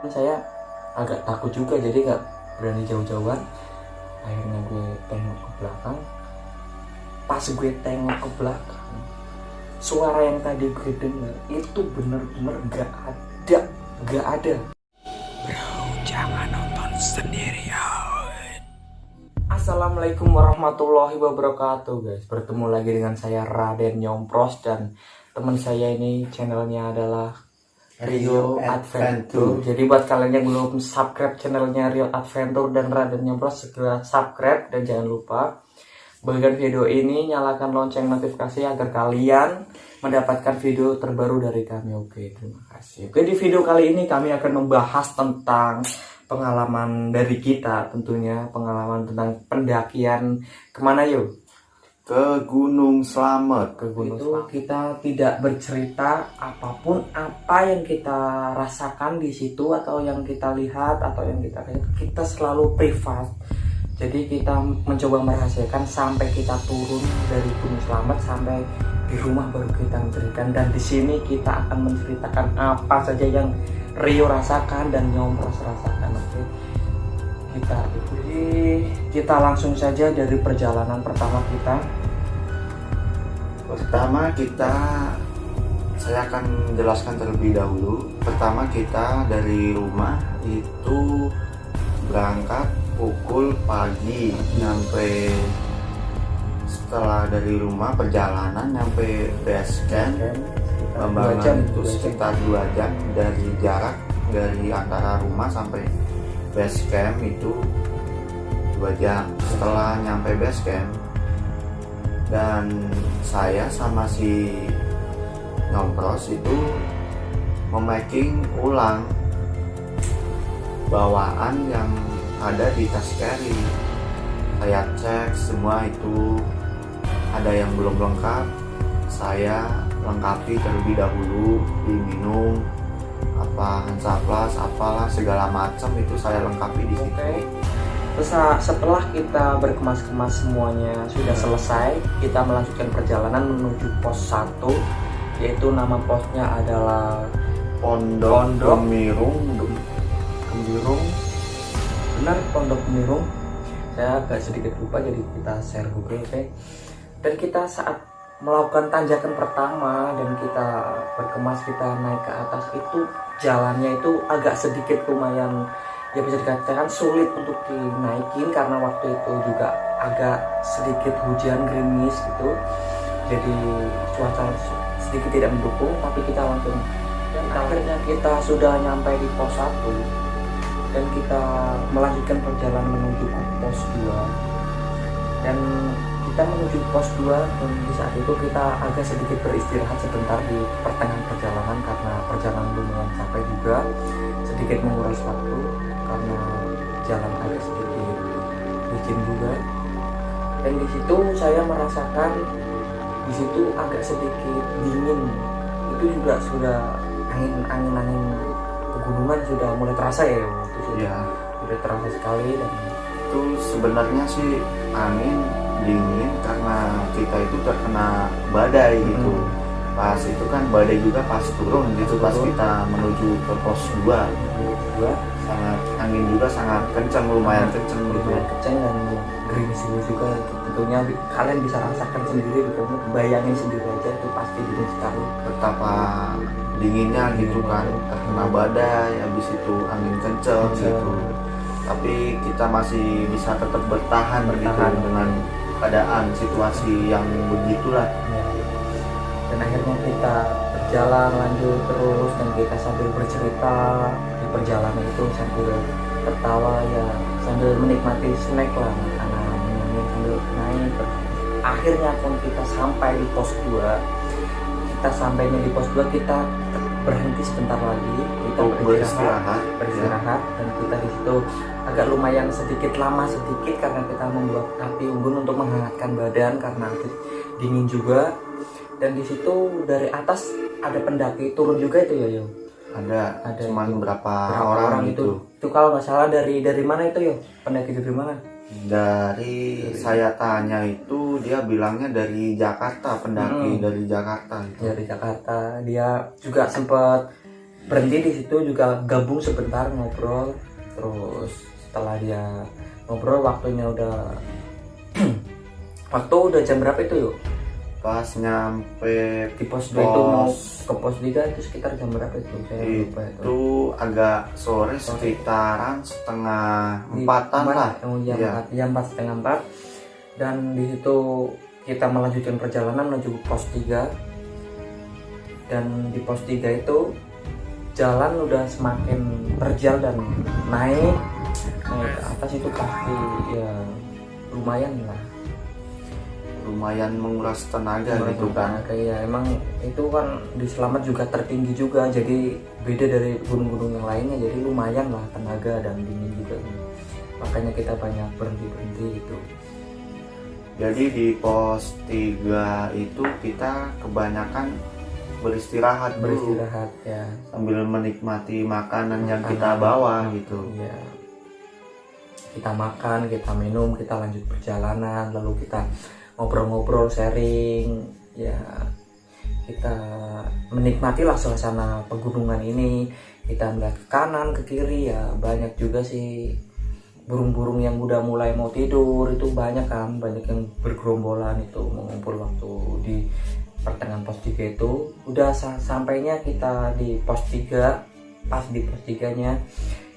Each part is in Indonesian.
Saya agak takut juga, jadi nggak berani jauh-jauhan. Akhirnya gue tengok ke belakang. Pas gue tengok ke belakang, suara yang tadi gue dengar itu bener-bener nggak ada. Bro, jangan nonton sendirian. Assalamualaikum warahmatullahi wabarakatuh, guys. Bertemu lagi dengan saya Raden Nyompros, dan teman saya ini channelnya adalah Rio Adventure. Jadi buat kalian yang belum subscribe channelnya Rio Adventure dan Raden Nyompros, segera subscribe dan jangan lupa bagikan video ini, nyalakan lonceng notifikasi agar kalian mendapatkan video terbaru dari kami. Oke, terima kasih. Oke, di video kali ini kami akan membahas tentang pengalaman dari kita, tentunya pengalaman tentang pendakian kemana yuk? Ke Gunung Slamet. Ke Gunung Slamet. Kita tidak bercerita apapun apa yang kita rasakan di situ atau yang kita lihat atau yang kita selalu privat. Jadi kita mencoba merahasiakan sampai kita turun dari Gunung Slamet sampai di rumah baru kita menceritakan, dan di sini kita akan menceritakan apa saja yang Rio rasakan dan Nyompros rasakan. Oke. Kita langsung saja dari perjalanan pertama kita. Saya akan jelaskan terlebih dahulu. Pertama kita dari rumah itu berangkat pukul pagi, nyampe setelah dari rumah perjalanan nyampe base camp Bambangan itu sekitar 2 jam dari jarak dari antara rumah sampai base camp itu 2 jam. Setelah nyampe base camp dan saya sama si Nyompros itu memaking ulang bawaan yang ada di tas carry. Saya cek semua itu ada yang belum lengkap, saya lengkapi terlebih dahulu, diminum apa Hansaplast apalah segala macam itu saya lengkapi di situ. Terus setelah kita berkemas-kemas semuanya sudah selesai, kita melanjutkan perjalanan menuju pos 1, yaitu nama posnya adalah Pondok Gemirung. Benar, Pondok Gemirung. Saya agak sedikit lupa, jadi kita share Google, oke. Dan kita saat melakukan tanjakan pertama dan kita berkemas, kita naik ke atas, itu jalannya itu agak sedikit lumayan, ya bisa dikatakan sulit untuk dinaikin karena waktu itu juga agak sedikit hujan gerimis gitu, jadi cuaca sedikit tidak mendukung, tapi kita langsung, dan akhirnya kita sudah nyampe di pos 1 dan kita melanjutkan perjalanan menuju ke pos 2. Dan kita menuju pos 2 dan di saat itu kita agak sedikit beristirahat sebentar di pertengahan perjalanan karena perjalanan lumayan capek juga, sedikit menguras waktu karena jalan agak sedikit licin juga. Dan di situ saya merasakan di situ agak sedikit dingin, itu juga sudah angin pegunungan sudah mulai terasa ya, itu sudah terasa sekali. Dan Itu sebenarnya sih angin dingin karena kita itu terkena badai gitu. Pas itu kan badai juga pas turun gitu, pas kita menuju ke pos 2 sangat angin juga sangat kencang, lumayan kencang gitu. Dan gerimis juga. Tentunya kalian bisa rasakan sendiri gitu, bayangin sendiri aja, itu pasti dingin sekali. Betapa dinginnya gitu kan, terkena badai, habis itu angin kencang gitu. Tapi kita masih bisa tetap bertahan gitu dengan keadaan situasi yang begitulah. Dan akhirnya kita berjalan lanjut terus, dan kita sambil bercerita di perjalanan itu, sambil tertawa ya, sambil menikmati snack lah, makanan sambil naik. Akhirnya pun kita sampai di pos 2. Kita sampainya di pos 2, kita berhenti sebentar lagi, kita beristirahat dan kita di situ agak lumayan lama sedikit karena kita membuat api unggun untuk menghangatkan badan karena dingin juga. Dan di situ dari atas ada pendaki turun juga itu ya, Yo? Ada Cuman itu. berapa orang itu. Itu kalau nggak salah dari mana itu, Yo? Pendaki dari mana? Dari saya tanya itu dia bilangnya dari Jakarta, pendaki dari Jakarta itu. Dari Jakarta. Dia juga sempat berhenti di situ juga gabung sebentar ngobrol. Terus setelah dia ngobrol waktunya udah waktu udah jam berapa itu yuk? Pas nyampe Di pos 2 itu mau ke pos 3 itu sekitar jam berapa itu? Saya lupa itu. itu agak sore, sekitaran setengah empatan lah. Oh iya, Iya. 4 setengah 4. Dan di situ kita melanjutkan perjalanan menuju pos 3. Dan di pos 3 itu jalan udah semakin terjal dan naik ke atas itu pasti ya lumayan lah. Lumayan menguras tenaga gitu kan. Kayak emang itu kan di Selamat juga tertinggi juga, jadi beda dari gunung-gunung yang lainnya, jadi lumayan lah tenaga dan dingin juga, makanya kita banyak berhenti itu. Jadi di pos 3 itu kita kebanyakan beristirahat Ya, sambil menikmati makanan yang kita bawa gitu. ya, kita makan, kita minum, kita lanjut perjalanan, lalu kita ngobrol-ngobrol, sharing, ya kita menikmatilah suasana pegunungan ini. Kita melihat ke kanan ke kiri, ya banyak juga sih burung-burung yang udah mulai mau tidur, itu banyak kan, banyak yang bergerombolan itu mengumpul waktu di pertengahan pos 3 itu. Udah sampainya kita di pos 3, pas di pos 3 nya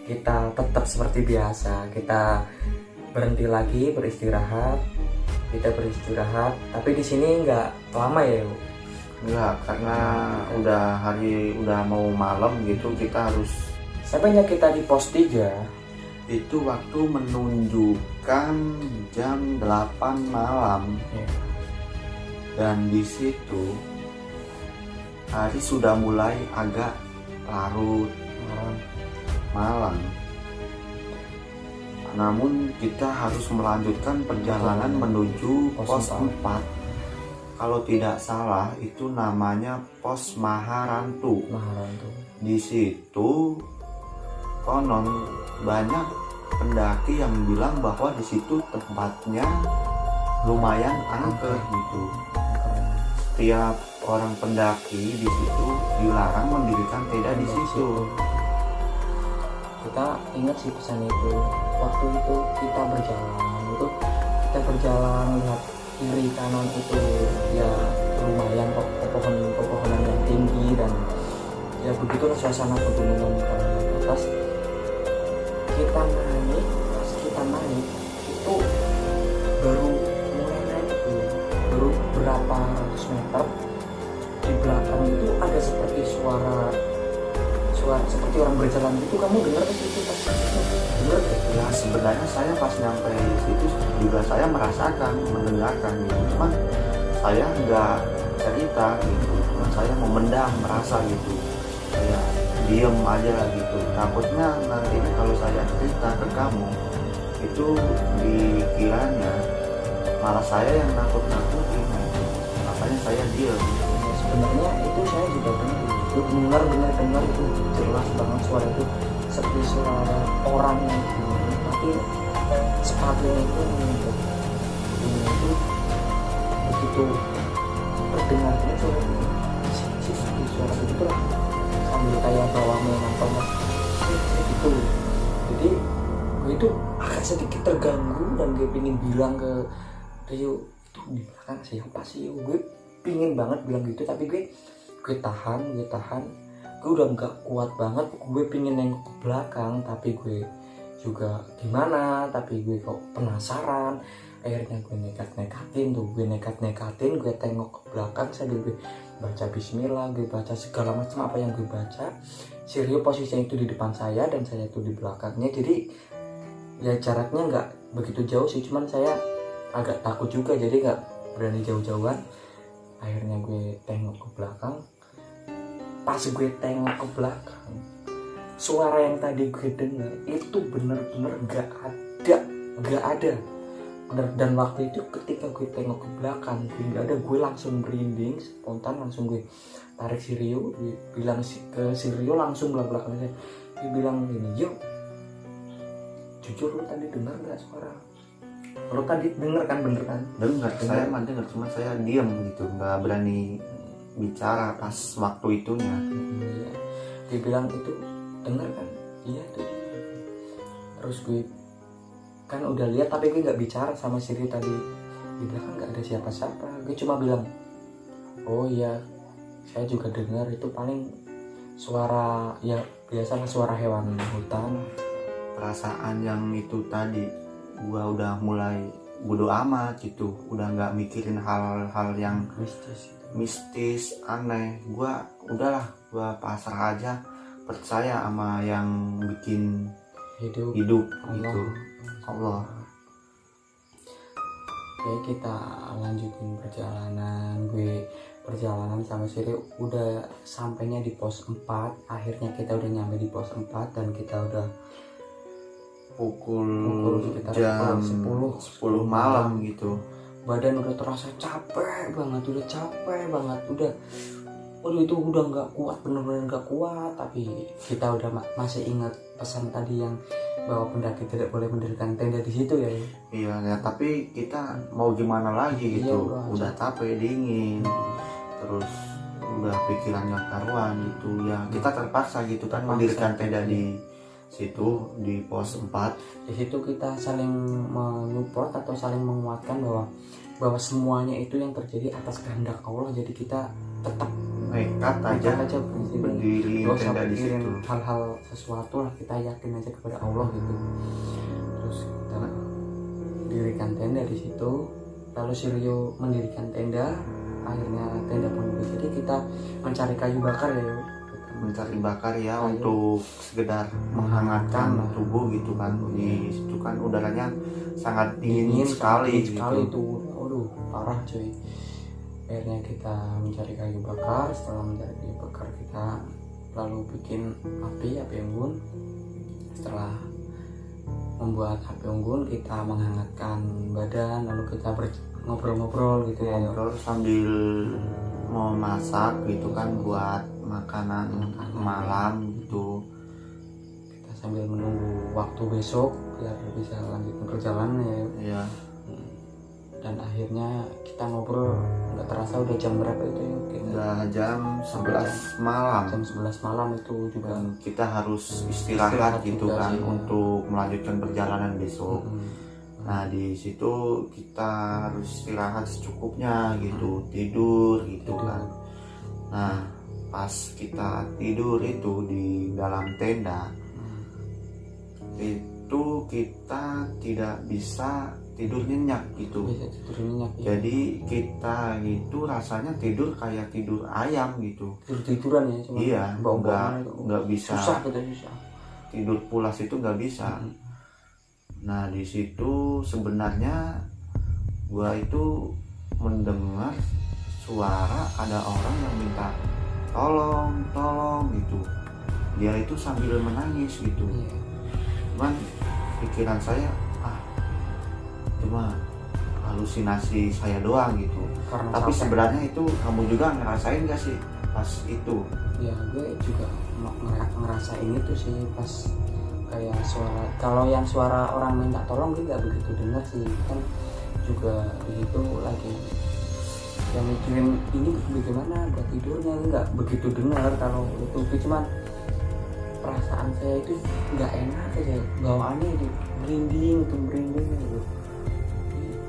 kita tetap seperti biasa, kita berhenti lagi beristirahat. Kita beristirahat, tapi di sini nggak lama ya. Enggak, karena udah mau malam gitu, kita harus. Sampainya kita di pos 3 Itu waktu menunjukkan jam 8 malam ya. Dan di situ hari sudah mulai agak larut malam. Namun kita harus melanjutkan perjalanan menuju pos 4. Kalau tidak salah itu namanya pos Maharantu. Di situ konon banyak pendaki yang bilang bahwa di situ tempatnya lumayan angker gitu. Setiap orang pendaki di situ dilarang mendirikan tenda di situ. Kita ingat sih pesan itu. Waktu itu kita berjalan lihat kiri kanan itu ya lumayan pepohonan yang tinggi, dan ya begitulah suasana pegunungan. Kalau di atas pas kita naik itu baru mulai naik itu, baru berapa ratus meter, di belakang itu ada seperti suara seperti orang berjalan gitu. Kamu dengar itu pas dengar gak? Ya sebenarnya saya pas nyampe situ juga saya merasakan, mendengarkan gitu. Cuman saya nggak cerita gitu, cuman saya memendam merasa gitu, saya diem aja gitu. Takutnya nanti kalau saya cerita ke kamu itu dikiranya malah saya yang nakut-nakutin gitu. Makanya saya diem. Sebenarnya itu saya juga dengar itu jelas banget suara itu, seperti suara orang yang tapi sepatunya itu menutup. Itu begitu terdengarnya suara itu, suara itu lah, sambil kayak bawa mainan tombak gitu. Jadi gue itu agak sedikit terganggu dan gue pingin bilang ke Rio, itu di belakang siapa sih? Gue pingin banget bilang gitu, tapi gue tahan. Gue udah nggak kuat banget, gue pingin nengok ke belakang, tapi gue juga gimana, tapi gue kok penasaran. Akhirnya gue nekat-nekatin, gue tengok ke belakang sambil gue baca bismillah, gue baca segala macam apa yang gue baca. Si Rio posisinya itu di depan saya dan saya itu di belakangnya, jadi ya jaraknya nggak begitu jauh sih, cuman saya agak takut juga, jadi nggak berani jauh-jauhan. Akhirnya gue tengok ke belakang. Pas gue tengok ke belakang, suara yang tadi gue dengar itu bener-bener gak ada bener. Dan waktu itu ketika gue tengok ke belakang gue gak ada, gue langsung merinding spontan, langsung gue tarik si Rio, gue bilang ke si Rio langsung belakang-belakangnya, gue bilang gini, "Yo, jujur lu tadi dengar gak suara? Lu tadi denger kan, bener kan?" Dengar, saya mah dengar, cuma saya diem gitu, nggak berani bicara pas waktu itunya. Iya. Di dia bilang itu denger kan, iya tuh. Terus gue kan udah lihat tapi gue nggak bicara sama Siri tadi, di belakang nggak ada siapa-siapa. Gue cuma bilang, oh iya saya juga dengar itu paling suara ya biasa suara hewan hutan. Perasaan yang itu tadi gua udah mulai bodo amat gitu, udah nggak mikirin hal-hal yang mistis aneh. Gua udahlah pasrah aja, percaya sama yang bikin hidup gitu, Allah. Oke, kita lanjutin perjalanan sama Siri. Udah sampainya di pos 4. Akhirnya kita udah nyampe di pos 4 dan kita udah pukul sekitar jam 10 malam gitu. Badan udah terasa capek banget, waduh itu udah nggak kuat, bener-bener nggak kuat. Tapi kita udah masih ingat pesan tadi yang bahwa pendaki tidak boleh mendirikan tenda di situ ya. Iya ya, tapi kita mau gimana lagi gitu. Iya, udah capek, dingin, terus udah pikirannya karuan gitu ya. Kita terpaksa gitu kan mendirikan tenda di situ di pos 4. Di situ kita saling menyupport atau saling menguatkan bahwa semuanya itu yang terjadi atas kehendak Allah. Jadi kita tetap nekat aja berdiri tenda di situ. Hal-hal sesuatu lah, kita yakin aja kepada Allah gitu. Terus kita dirikan tenda di situ, lalu Sirio mendirikan tenda. Akhirnya tenda pun jadi kita mencari kayu bakar ya, mencari bakar ya, untuk sekedar menghangatkan tubuh gitu kan. Di situ kan udaranya sangat dingin sekali gitu. Itu aduh parah cuy. Akhirnya kita mencari kayu bakar. Setelah mencari kayu bakar, kita lalu bikin api unggun. Setelah membuat api unggun, kita menghangatkan badan, lalu kita ngobrol-ngobrol gitu ya. Ngobrol sambil mau masak gitu kan, buat makanan malam gitu. Kita sambil menunggu waktu besok biar bisa lanjutkan perjalanan ya. Iya. Dan akhirnya kita ngobrol, nggak terasa udah jam berapa itu ya? Udah jam 11 malam. Jam 11 malam itu juga. Dan kita harus istirahat gitu kan sih, untuk melanjutkan perjalanan besok. Nah di situ kita harus istirahat secukupnya gitu, tidur gitu kan. Nah pas kita tidur itu di dalam tenda, itu kita tidak bisa tidur nyenyak gitu. Ya. Jadi kita itu rasanya tidur kayak tidur ayam gitu. Tiduran ya, cuma iya, nggak bisa. Susah. Tidur pulas itu nggak bisa. Nah di situ sebenarnya gua itu mendengar suara ada orang yang minta tolong gitu. Dia itu sambil menangis gitu. Iya. Cuman pikiran saya, cuma halusinasi saya doang gitu. Karena tapi sebenarnya itu kamu juga ngerasain gak sih pas itu? Ya gue juga ngerasain itu sih, pas kayak suara, kalau yang suara orang minta tolong gue gak begitu dengar sih, kan juga begitu lagi yang mikirin ini bagaimana buat tidurnya, nggak begitu dengar kalau itu. Cuman perasaan saya itu nggak enak aja, bawaannya itu merinding gitu.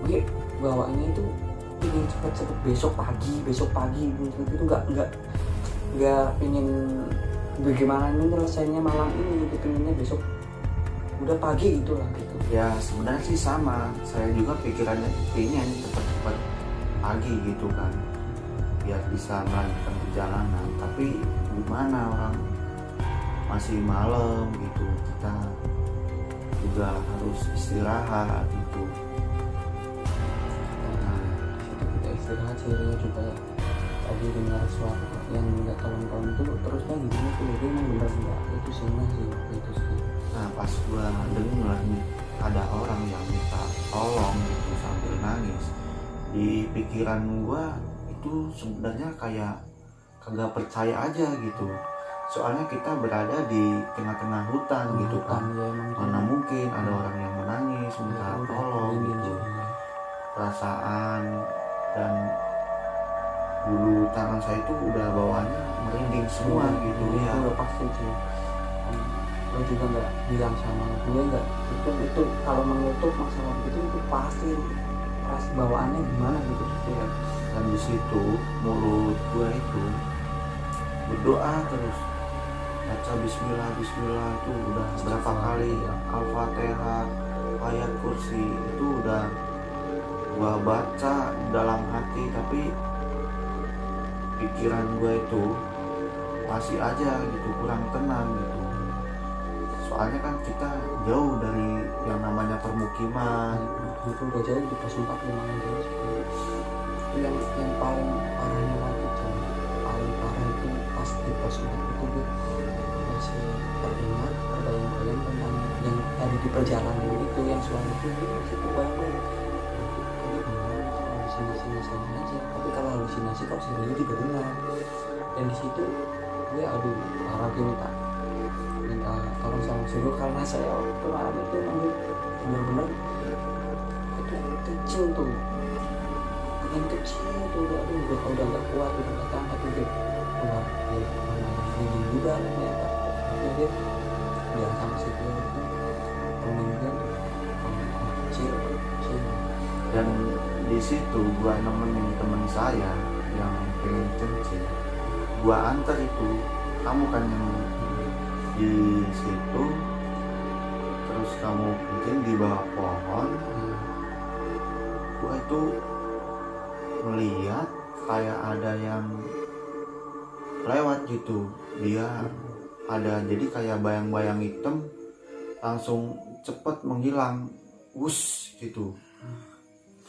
Gue bawaannya itu ingin cepet besok pagi gitu, nggak ingin bagaimana ini nyelesainya malam ini gitu, pinginnya besok udah pagi gitulah gitu. Ya sebenarnya sih sama, saya juga pikirannya ingin cepat pagi gitu kan, biar bisa melanjutkan perjalanan. Tapi gimana, orang masih malam gitu, kita juga harus istirahat gitu. Kita istirahat, Sirinya juga tadi dengar suara yang nggak tolong itu terusnya gimana tuh, dia emang bener nggak itu sih itu sih. Nah pas gua dengar ada orang yang minta tolong gitu sambil nangis, di pikiran gua itu sebenarnya kayak kagak percaya aja gitu. Soalnya kita berada di tengah-tengah hutan gitu kan, ya, mana mungkin ada orang yang menangis minta tolong gitu. Perasaan dan bulu tangan saya itu udah bawaannya merinding semua gitu Itu ya. udah pasti sih. Lo juga nggak bilang sama gue nggak, itu kalau menutup masalah itu pasti bawaannya gimana gitu ya. Dan di situ mulut gue itu berdoa terus, baca Bismillah Bismillah itu udah berapa kali, Al-Fatihah, ayat kursi itu udah gua baca dalam hati, tapi pikiran gue itu masih aja gitu kurang tenang gitu. Soalnya kan kita jauh dari yang namanya permukiman. Itu udah jauh di pos 4 lumayan jauh sih. Itu yang paling parahnya lagi coy, paling parah itu pas di pos 4 itu gue masih teringat terbayang-bayang tentang yang tadi di perjalanan itu yang suara itu masih terbayang-bayang. Ini gimana halusinasi aja, tapi kalau halusinasi kok serius juga dengar. Dan di situ gue aduh parah, gue minta tolong sama suruh karena saya waktu malam itu manggil bener-bener itu kecil tuh, yang kecil tuh udah nggak kuat, udah nggak tahan tuh dia keluar dari gudang ya, tapi dia bilang sama si dia itu meninggal kecil. Dan di situ gua nemenin temen saya yang pengen kencing, gua antar itu, kamu kan yang di situ, terus kamu kencing di bawah pohon. Gua itu melihat kayak ada yang lewat gitu, dia ada jadi kayak bayang-bayang hitam langsung cepet menghilang, wus gitu.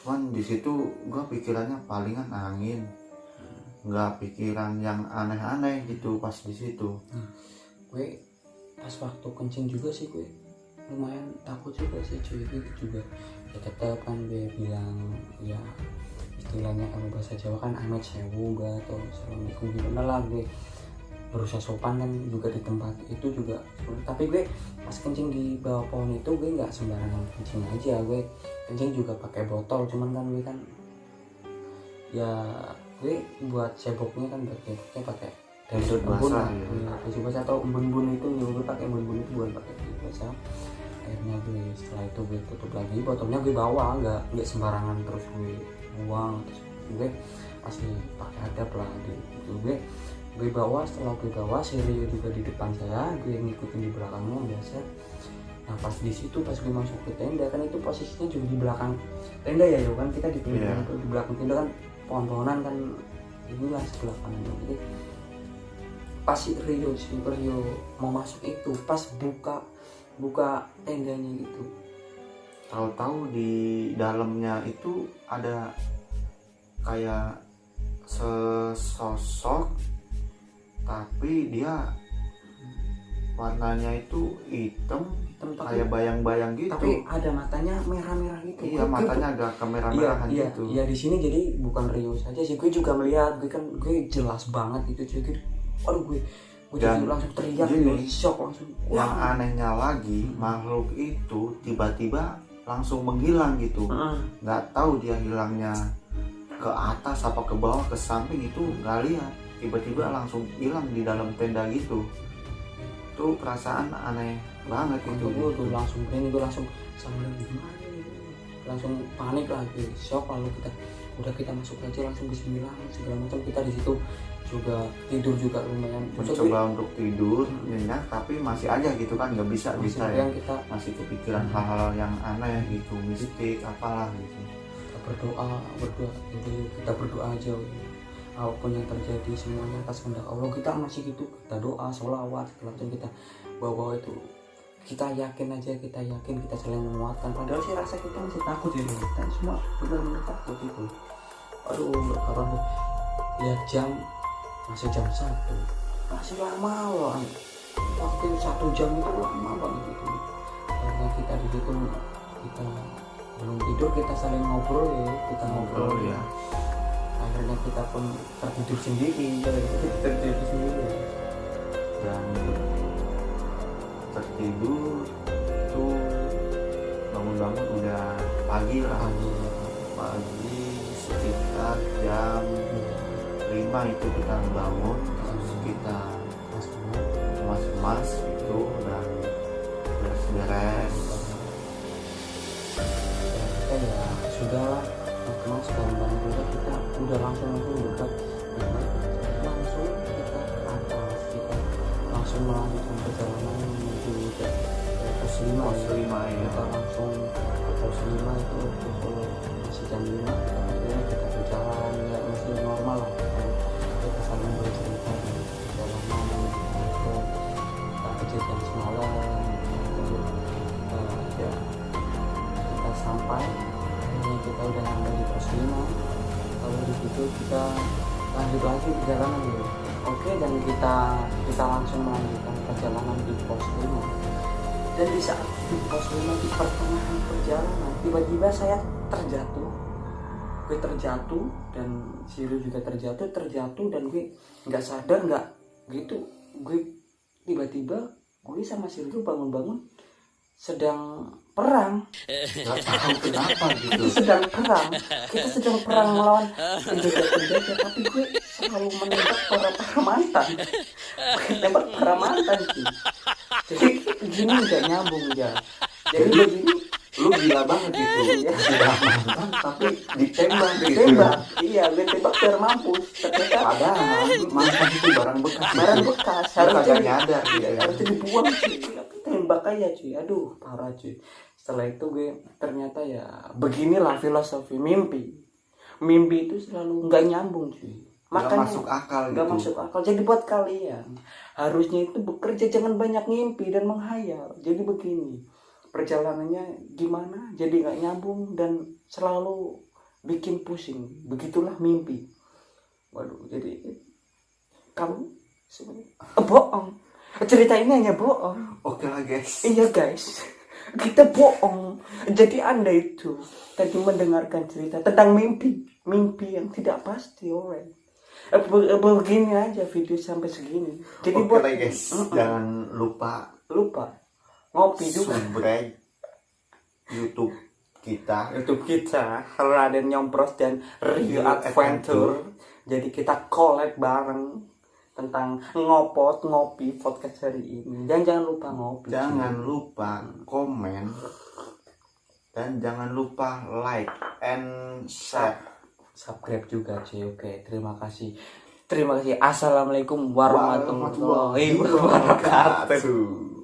Cuman di situ gue pikirannya palingan angin, nggak pikiran yang aneh-aneh gitu pas di situ. Gue pas waktu kencing juga sih gue lumayan takut juga sih cuy, gue juga ya tetap kan gue bilang ya istilahnya kalau bahasa Jawa kan amit sewu gak atau assalamualaikum gimana lah, gue berusaha sopan kan juga di tempat itu juga. Tapi gue pas kencing di bawah pohon itu gue nggak sembarangan kencing aja, gue kencing juga pakai botol, cuman kan gue kan ya gue buat ceboknya kan pakai tisu basah ya, tisu basah atau embun-embun itu, gue pakai embun-embun itu buat pakai tisu basah. Akhirnya gue setelah itu gue tutup lagi botolnya, gue bawa nggak sembarangan terus gue buang, terus gue pasti pakai adab lah gitu. Gue bawa, setelah gue bawa si Rio juga di depan saya, gue ngikutin di belakangnya biasa. Nah pas di situ pas gue masuk ke tenda kan itu posisinya juga di belakang tenda ya, kan kita di belakang di belakang tenda kan pohon-pohonan kan inilah sebelah kanan. Jadi pas si Rio mau masuk itu pas buka tendanya gitu, tahu-tahu di dalamnya itu ada kayak sesosok, tapi dia warnanya itu hitam kayak bayang-bayang gitu. Tapi ada matanya merah-merah gitu. Iya, matanya agak kemerah-merahan gitu. Iya, di sini jadi bukan Rio saja sih, gue juga melihat, gue jelas banget gitu cuy. Aduh gue jadi langsung teriak gitu, shock langsung. Yang anehnya lagi, makhluk itu tiba-tiba langsung menghilang gitu. Nggak tahu dia hilangnya ke atas apa ke bawah ke samping itu nggak lihat, tiba-tiba langsung hilang di dalam tenda gitu. Tuh perasaan aneh banget itu. Gue langsung sama gimana nih, langsung panik lagi, shock. Lalu kita masuk aja langsung bismillah segala macam. Kita di situ juga tidur juga lumayan mencoba untuk tidur nyenyak, tapi masih aja gitu kan, nggak bisa kita ya, masih kepikiran hal-hal yang aneh gitu, mistik apalah gitu. Kita berdoa gitu, kita berdoa aja apapun yang terjadi semuanya atas kehendak Allah. Kita masih gitu, kita doa sholawat segala macam, kita bawa itu, kita yakin kita saling menguatkan. Padahal sih rasa kita masih takut ya, kita semua benar-benar takut itu. Aduh berkabar ya, masih jam 1, masih lama loh, waktu 1 jam itu lama banget gitu. Karena kita di situ kita belum tidur, kita saling ngobrol ya, akhirnya kita pun tertidur sendiri ya, dan tertidur tuh bangun-bangun udah pagi sekitar jam 5 5 itu kita bangun, terus kita kemas itu dan beres-beres. Ya sudah kemas barang-barang kita udah langsung dekat langsung kita ke atas, kita langsung melanjutkan perjalanan menuju ke pos 5 ya. Kita langsung ke pos 5 itu pukul masih jam 5, akhirnya kita berjalan ya masih normal lah, kita saling bercerita dan perjalanan ke kejadian semalam gitu. Ya kita sampai, akhirnya kita udah sampai di pos 5. Lalu di situ kita lanjut lagi perjalanan dulu. Oke, dan kita langsung melanjutkan perjalanan di pos 5. Dan di saat di pos 5 di pertengahan perjalanan tiba-tiba saya terjatuh. Gue terjatuh dan Siru juga terjatuh dan gue nggak sadar, nggak gitu, gue tiba-tiba gue sama Siru bangun-bangun sedang perang. Nggak tahu kenapa gitu. Kita sedang perang melawan penjajah, tapi gue selalu menembak para mantan. Menembak para mantan sih. Jadi begini nggak nyambung ya. Jadi begini, Lu gila banget gitu. ya, Mantan tapi ditembak gitu. tembak. Iya, gue tembak biar mampus. Ternyata Padahal mantan itu barang bekas. barang bekas Lu kagak harusnya nyadar gitu ya. harusnya dibuang cuy. Tapi tembak aja cuy. Aduh, parah cuy. Setelah itu gue ternyata ya beginilah filosofi mimpi. Mimpi itu selalu nggak nyambung cuy. Nggak Makanya masuk akal nggak gitu. masuk akal. Jadi buat kalian harusnya itu bekerja, jangan banyak ngimpi dan menghayal. Jadi begini, perjalanannya gimana? Jadi nggak nyambung dan selalu bikin pusing. Begitulah mimpi. Waduh, jadi kamu sebenarnya bohong. Cerita ini hanya bohong. Oke lah guys. Iya guys, kita bohong. Jadi Anda itu tadi mendengarkan cerita tentang mimpi yang tidak pasti, alright. Begini aja video sampai segini. Jadi Oke buat lah guys, jangan lupa ngopi juga. subscribe YouTube kita. YouTube kita Raden Nyompros dan Rio Adventure. Jadi kita collab bareng tentang ngopi podcast hari ini. Jangan lupa ngopi. Jangan lupa komen dan jangan lupa like and share. Subscribe juga cuy. Oke, terima kasih. Assalamualaikum warahmatullahi wabarakatuh.